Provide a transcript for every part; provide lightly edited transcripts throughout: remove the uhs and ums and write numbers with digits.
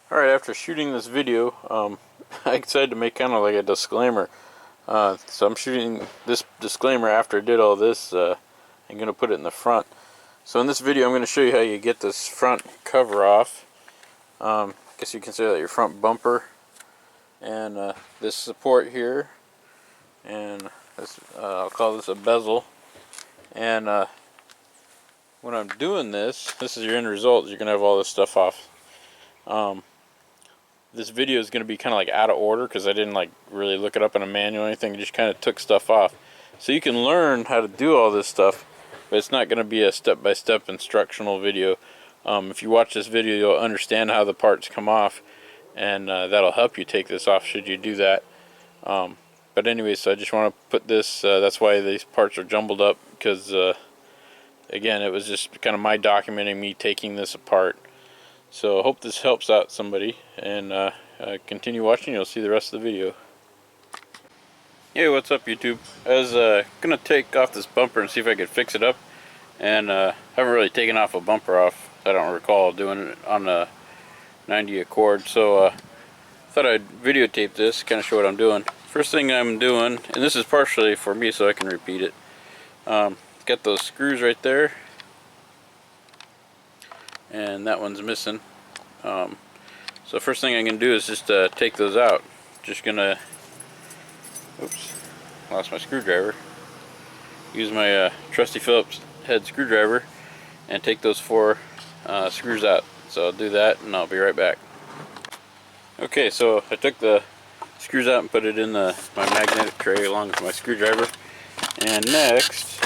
Alright, after shooting this video, I decided to make kind of like a disclaimer. So I'm shooting this disclaimer after I did all this. I'm going to put it in the front. So in this video I'm going to show you how you get this front cover off. I guess you consider that your front bumper. And this support here. And this, I'll call this a bezel. And when I'm doing this is your end result. You're going to have all this stuff off. This video is going to be kind of like out of order because I didn't like really look it up in a manual or anything. I just kind of took stuff off. So you can learn how to do all this stuff, but it's not going to be a step-by-step instructional video. If you watch this video, you'll understand how the parts come off, and that'll help you take this off should you do that. But anyways, so I just want to put this, that's why these parts are jumbled up, because again, it was just kind of my documenting me taking this apart. So I hope this helps out somebody, and continue watching. You'll see the rest of the video. Hey, what's up YouTube? I was gonna take off this bumper and see if I could fix it up, and haven't really taken off a bumper off. I don't recall doing it on a 90 Accord, so thought I'd videotape this, kind of show what I'm doing. First thing I'm doing, and this is partially for me so I can repeat it, got those screws right there, and that one's missing. So first thing I'm going to do is just take those out. Just going to, oops, lost my screwdriver. Use my trusty Phillips head screwdriver and take those four screws out. So I'll do that and I'll be right back. Okay, so I took the screws out and put it in my magnetic tray along with my screwdriver. And next,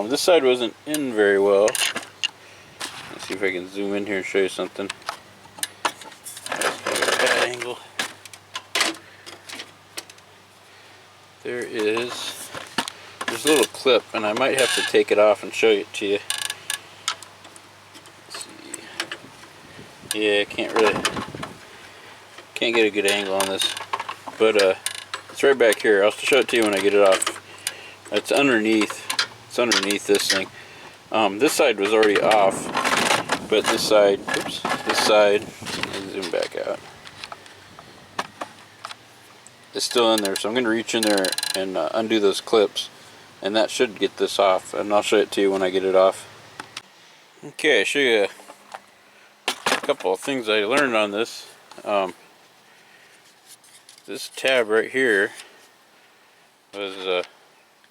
this side wasn't in very well. See if I can zoom in here and show you something. Bad angle. There's a little clip, and I might have to take it off and show it to you. Let's see. Yeah, can't get a good angle on this, but it's right back here. I'll show it to you when I get it off. It's underneath. It's underneath this thing. This side was already off. But this side, oops, this side, and zoom back out, it's still in there, so I'm going to reach in there and undo those clips, and that should get this off, and I'll show it to you when I get it off. Okay, I'll show you a couple of things I learned on this. This tab right here was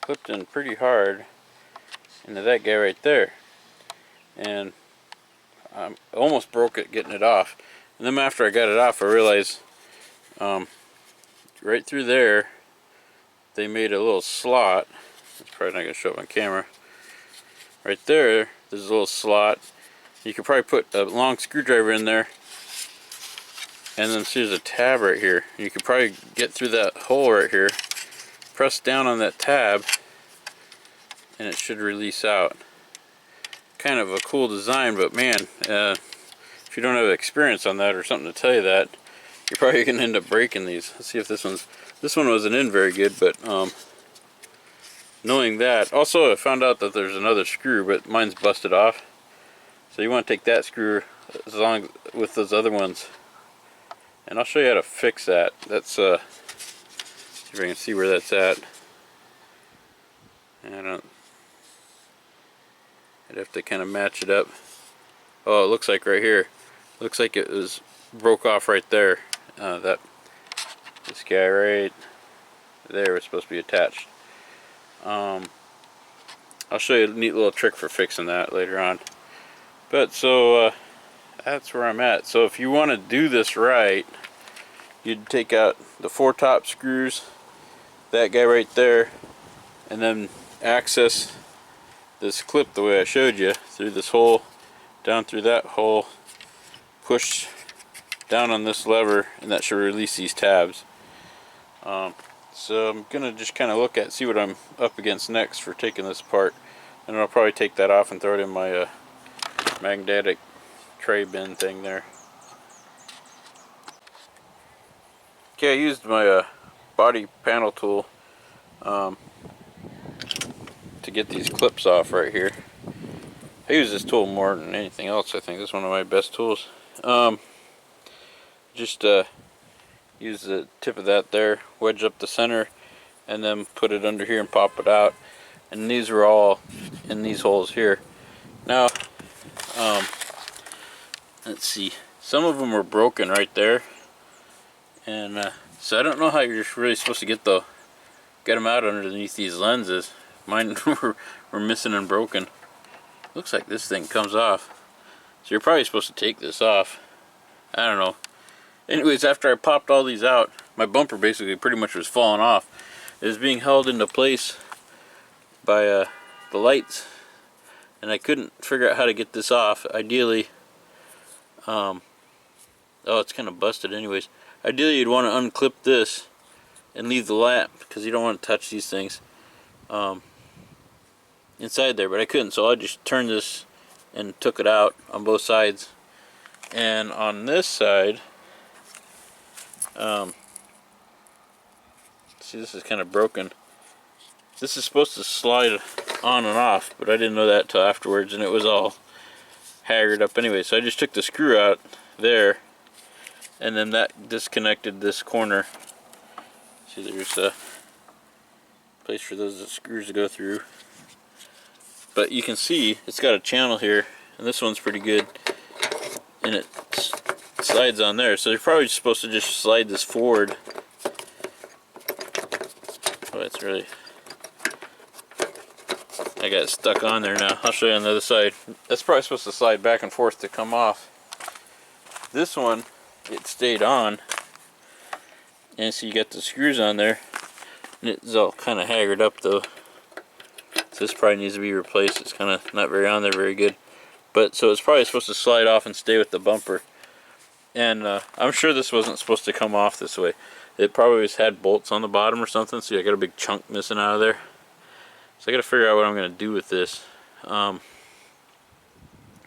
clipped in pretty hard into that guy right there, and I almost broke it getting it off. And then after I got it off, I realized right through there they made a little slot. It's probably not going to show up on camera. Right there, there's a little slot. You could probably put a long screwdriver in there, and then see there's a tab right here. You could probably get through that hole right here, press down on that tab, and it should release out. Kind of a cool design, but man, if you don't have experience on that or something to tell you that, you're probably going to end up breaking these. Let's see if this one wasn't in very good, but knowing that, also I found out that there's another screw, but mine's busted off. So you want to take that screw along with those other ones, and I'll show you how to fix that. That's see if I can see where that's at. I'd have to kind of match it up. Oh, it looks like right here. Looks like it was broke off right there. This guy right there was supposed to be attached. I'll show you a neat little trick for fixing that later on. But so that's where I'm at. So if you want to do this right, you'd take out the four top screws, that guy right there, and then access this clip the way I showed you through this hole, down through that hole, push down on this lever, and that should release these tabs. So I'm gonna just kind of look at, see what I'm up against next for taking this apart, and I'll probably take that off and throw it in my magnetic tray bin thing there. Okay, I used my body panel tool to get these clips off right here. I use this tool more than anything else. I think this is one of my best tools. just use the tip of that there, wedge up the center, and then put it under here and pop it out. And these are all in these holes here. Now, let's see, some of them are broken right there, and so I don't know how you're really supposed to get them out underneath these lenses. Mine were missing and broken. Looks like this thing comes off, so you're probably supposed to take this off. I don't know. Anyways, after I popped all these out, my bumper basically pretty much was falling off. It was being held into place by the lights, and I couldn't figure out how to get this off. Ideally, oh, it's kind of busted anyways. Ideally, you'd want to unclip this and leave the lamp, because you don't want to touch these things inside there, but I couldn't, so I just turned this and took it out on both sides. And on this side, see, this is kind of broken. This is supposed to slide on and off, but I didn't know that till afterwards, and it was all haggard up anyway. So I just took the screw out there, and then that disconnected this corner. See, there's a place for those screws to go through. But you can see it's got a channel here, and this one's pretty good, and it slides on there. So you're probably supposed to just slide this forward. Oh, it's really, I got it stuck on there now. I'll show you on the other side. That's probably supposed to slide back and forth to come off. This one, it stayed on, and so you got the screws on there, and it's all kind of haggard up though. So this probably needs to be replaced. It's kind of not very on there very good. But so it's probably supposed to slide off and stay with the bumper. And I'm sure this wasn't supposed to come off this way. It probably had bolts on the bottom or something. See, I got a big chunk missing out of there. So I got to figure out what I'm going to do with this. Anyhow,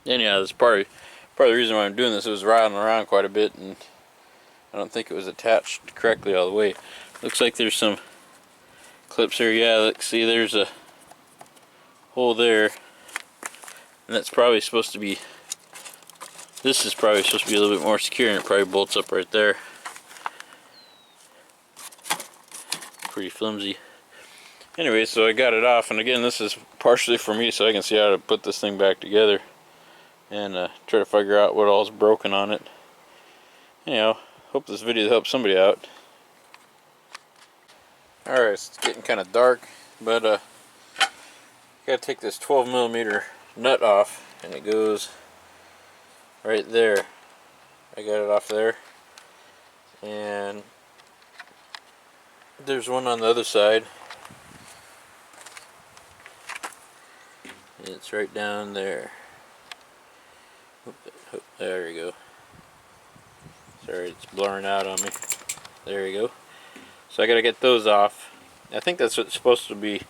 that's part of the reason why I'm doing this. It was rattling around quite a bit, and I don't think it was attached correctly all the way. Looks like there's some clips here. Yeah, look, see, there's a hole there, and that's probably supposed to be, this is probably supposed to be a little bit more secure, and it probably bolts up right there. Pretty flimsy. Anyway, so I got it off, and again, this is partially for me so I can see how to put this thing back together and try to figure out what all's broken on it. Anyhow, hope this video helps somebody out. Alright, it's getting kind of dark, but gotta take this 12mm nut off, and it goes right there. I got it off there, and there's one on the other side. It's right down there. There you go. Sorry, it's blurring out on me. There you go. So I gotta get those off. I think that's what it's supposed to be.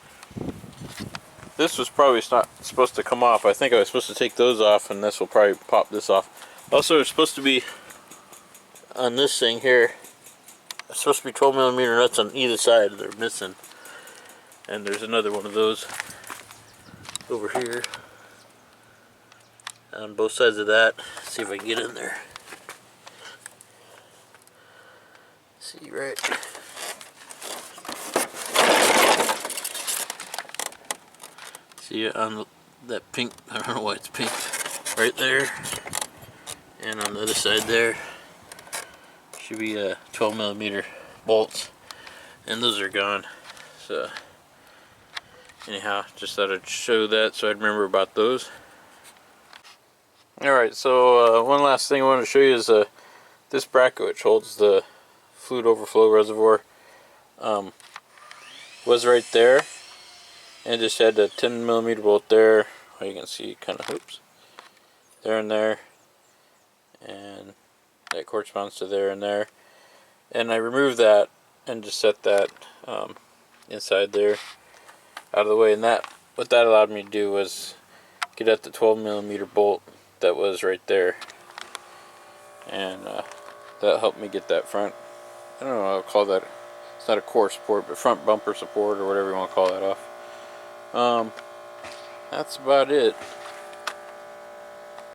This was probably not supposed to come off. I think I was supposed to take those off, and this will probably pop this off. Also, it's supposed to be on this thing here. It's supposed to be 12mm nuts on either side. They're missing. And there's another one of those over here on both sides of that. Let's see if I can get in there. See, right. See on that pink, I don't know why it's pink, right there, and on the other side there should be 12mm bolts, and those are gone. So anyhow, just thought I'd show that so I'd remember about those. Alright, so one last thing I wanted to show you is this bracket, which holds the fluid overflow reservoir, was right there, and just had a 10mm bolt there. You can see kind of, oops, there and there, and that corresponds to there and there. And I removed that and just set that inside there out of the way, and that, what that allowed me to do was get at the 12mm bolt that was right there, and that helped me get that front, I don't know what I'll call that, it's not a core support, but front bumper support or whatever you want to call that off. That's about it.